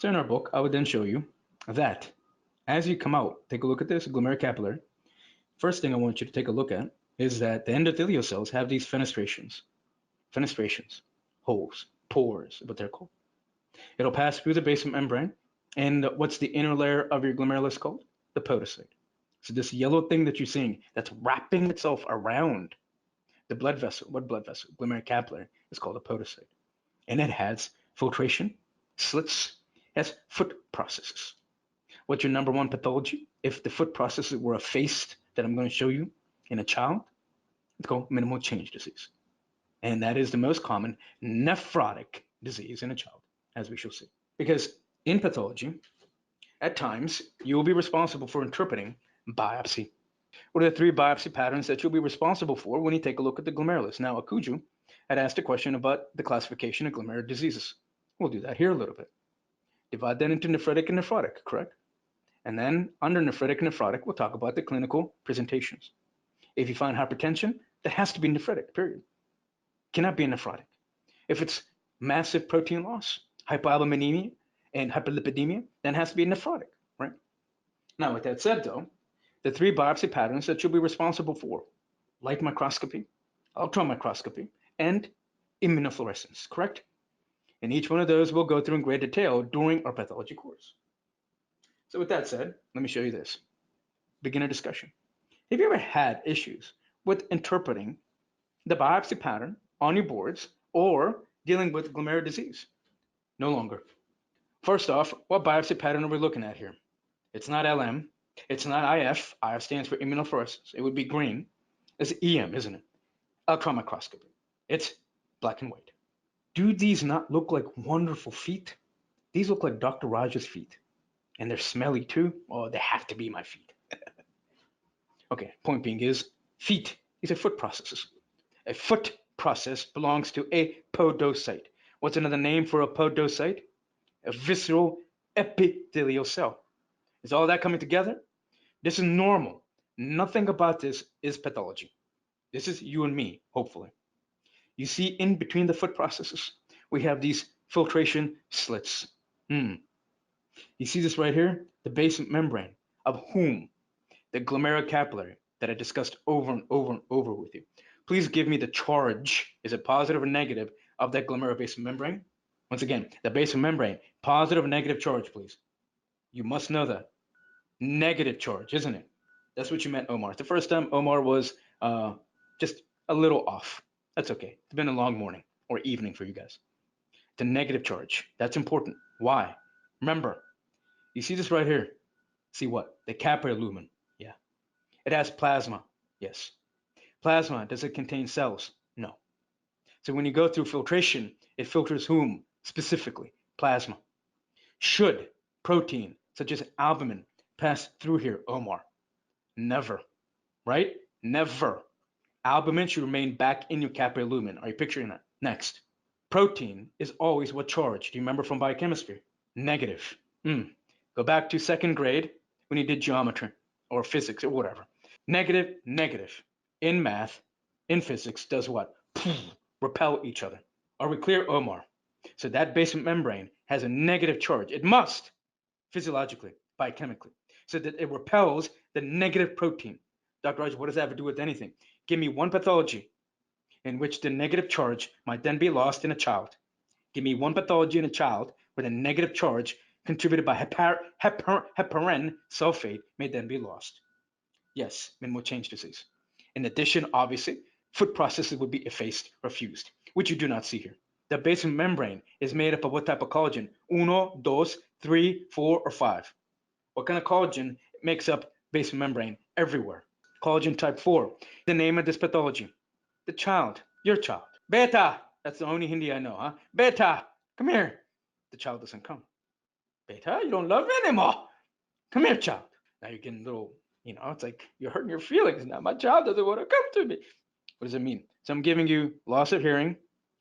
So in our book, I would then show you that as you come out, take a look at this glomerular capillary. First thing I want you to take a look at is that the endothelial cells have these fenestrations, holes, pores, what they're called. It'll pass through the basement membrane. And what's the inner layer of your glomerulus called? The podocyte. So this yellow thing that you're seeing that's wrapping itself around the blood vessel, what blood vessel? Glomerular capillary is called a podocyte. And it has filtration, slits, has foot processes. What's your number one pathology? If the foot processes were effaced, that I'm going to show you in a child, it's called minimal change disease. And that is the most common nephrotic disease in a child, as we shall see. Because in pathology, at times, you will be responsible for interpreting biopsy. What are the three biopsy patterns that you'll be responsible for when you take a look at the glomerulus? Now, Akuju had asked a question about the classification of glomerular diseases. We'll do that here a little bit. Divide that into nephritic and nephrotic, correct? And then under nephritic and nephrotic, we'll talk about the clinical presentations. If you find hypertension, that has to be nephritic, period. Cannot be nephrotic. If it's massive protein loss, hypoalbuminemia, and hyperlipidemia, then it has to be nephrotic, right? Now, with that said, though, the three biopsy patterns that you'll be responsible for: light microscopy, ultron microscopy, and immunofluorescence, correct? And each one of those we'll go through in great detail during our pathology course. So with that said, let me show you this. Beginner discussion. Have you ever had issues with interpreting the biopsy pattern on your boards or dealing with glomerular disease? No longer. First off, what biopsy pattern are we looking at here? It's not LM. It's not IF. IF stands for immunofluorescence. It would be green. It's EM, isn't it? Ultron microscopy. It's black and white. Do these not look like wonderful feet? These look like Dr. Raj's feet. And they're smelly too. Oh, they have to be my feet. Okay, point being is feet. These are foot processes. A foot process belongs to a podocyte. What's another name for a podocyte? A visceral epithelial cell. Is all that coming together? This is normal. Nothing about this is pathology. This is you and me, hopefully. You see in between the foot processes, we have these filtration slits. You see this right here? The basement membrane of whom? The glomerular capillary that I discussed over and over and over with you. Please give me the charge. Is it positive or negative of that glomerular basement membrane? Once again, the basement membrane, positive or negative charge, please. You must know that. Negative charge, isn't it? That's what you meant, Omar. The first time, Omar was just a little off. That's okay. It's been a long morning or evening for you guys. The negative charge, that's important. Why? Remember, you see this right here. See what? The capillary lumen. Yeah. It has plasma. Yes. Plasma, does it contain cells? No. So when you go through filtration, it filters whom specifically? Plasma. Should protein, such as albumin, pass through here, Omar? Never. Right? Never. Albumin should remain back in your capillary lumen. Are you picturing that? Next. Protein is always what charge? Do you remember from biochemistry? Negative. Go back to second grade when you did geometry or physics or whatever. Negative, negative. In math, in physics, does what? Repel each other. Are we clear, Omar? So that basement membrane has a negative charge. It must, physiologically, biochemically, so that it repels the negative protein. Dr. Raj, what does that have to do with anything? Give me one pathology in which the negative charge might then be lost in a child. Give me one pathology in a child where the negative charge contributed by heparin sulfate may then be lost. Yes, minimal change disease. In addition, obviously, foot processes would be effaced or fused, which you do not see here. The basement membrane is made up of what type of collagen? Uno, dos, three, four, or five. What kind of collagen makes up basement membrane? Everywhere. Collagen type 4. The name of this pathology? The child, your child. Beta, that's the only Hindi I know, huh? Beta, come here. The child doesn't come. Beta, you don't love me anymore. Come here, child. Now you're getting a little, it's like you're hurting your feelings. Now my child doesn't want to come to me. What does it mean? So I'm giving you loss of hearing.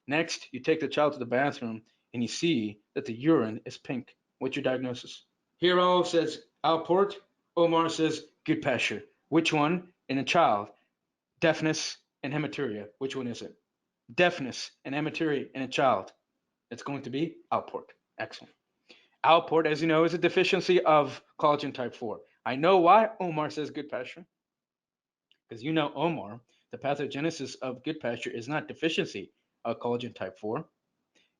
Next, you take the child to the bathroom and you see that the urine is pink. What's your diagnosis? Hero says Alport. Omar says good pasture. Which one in a child? Deafness and hematuria. Which one is it? Deafness and hematuria in a child. It's going to be Alport. Excellent. Alport, as you know, is a deficiency of collagen type 4. I know why Omar says good pasture, because you know, Omar, the pathogenesis of good pasture is not deficiency of collagen type 4.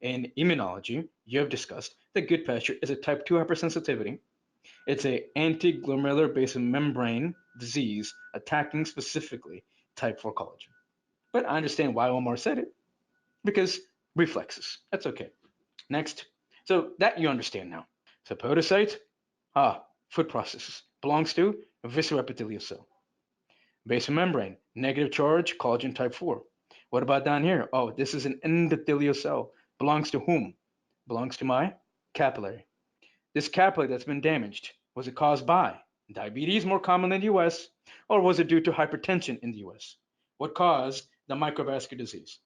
In immunology, you have discussed that good pasture is a type 2 hypersensitivity. It's a anti-glomerular basement membrane disease attacking specifically type 4 collagen. But I understand why Omar said it, because reflexes. That's okay. Next. So that you understand now. So podocyte, food processes, belongs to a visceroepithelial cell. Basement membrane, negative charge, collagen type 4. What about down here? Oh, this is an endothelial cell. Belongs to whom? Belongs to my capillary. This capillary that's been damaged, was it caused by diabetes, more common in the US, or was it due to hypertension in the US? What caused the microvascular disease?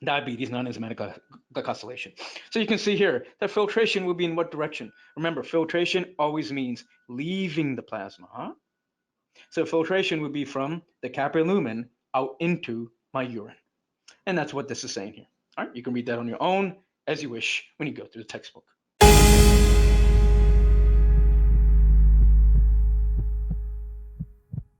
Diabetes, non-enzymatic glycosylation. So you can see here that filtration will be in what direction? Remember, filtration always means leaving the plasma, huh? So filtration would be from the capillary lumen out into my urine. And that's what this is saying here. All right, you can read that on your own as you wish when you go through the textbook.